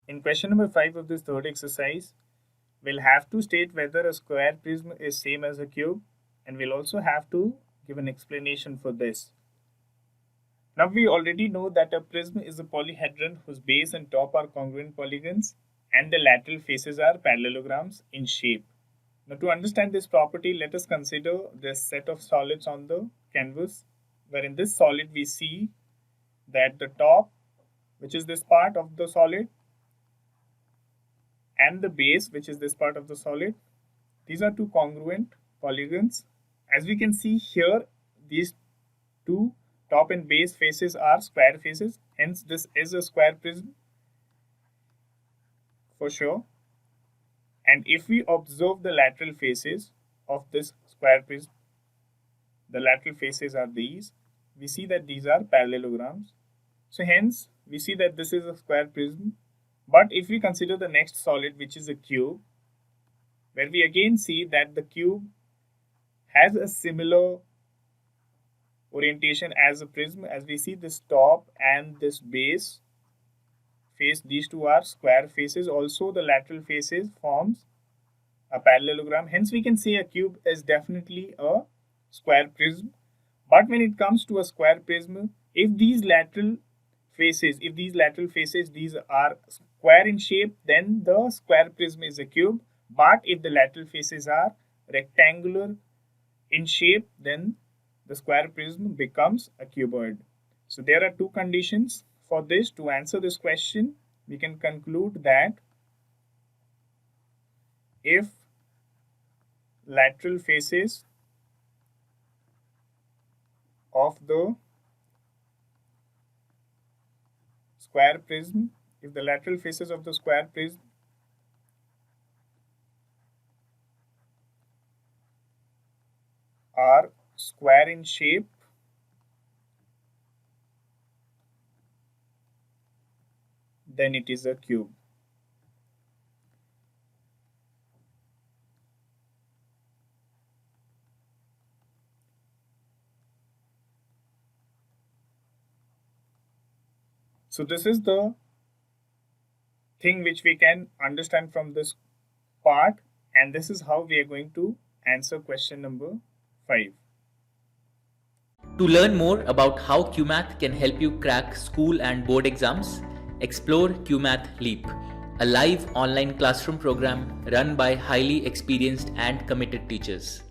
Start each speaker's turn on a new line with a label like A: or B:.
A: In question number 5 of this third exercise, we'll have to state whether a square prism is same as a cube, and we'll also have to give an explanation for this. Now we already know that a prism is a polyhedron whose base and top are congruent polygons and the lateral faces are parallelograms in shape. Now to understand this property, let us consider this set of solids on the canvas, where in this solid we see that the top, which is this part of the solid, and the base, which is this part of the solid, these are two congruent polygons. As we can see here, these two top and base faces are square faces, hence this is a square prism for sure. And if we observe the lateral faces of this square prism, the lateral faces are these, we see that these are parallelograms. So hence we see that this is a square prism. But if we consider the next solid, which is a cube, where we again see that the cube has a similar orientation as a prism, as we see this top and this base face, these two are square faces. Also the lateral faces forms a parallelogram, hence we can say a cube is definitely a square prism. But when it comes to a square prism, if these lateral faces these are square in shape, then the square prism is a cube. But if the lateral faces are rectangular in shape, then the square prism becomes a cuboid. So there are two conditions for this. To answer this question, we can conclude that if lateral faces of the square prism, if the lateral faces of the square prism are square in shape, then it is a cube. So this is the thing which we can understand from this part, and this is how we are going to answer question number 5.
B: To learn more about how QMath can help you crack school and board exams, explore QMath Leap, a live online classroom program run by highly experienced and committed teachers.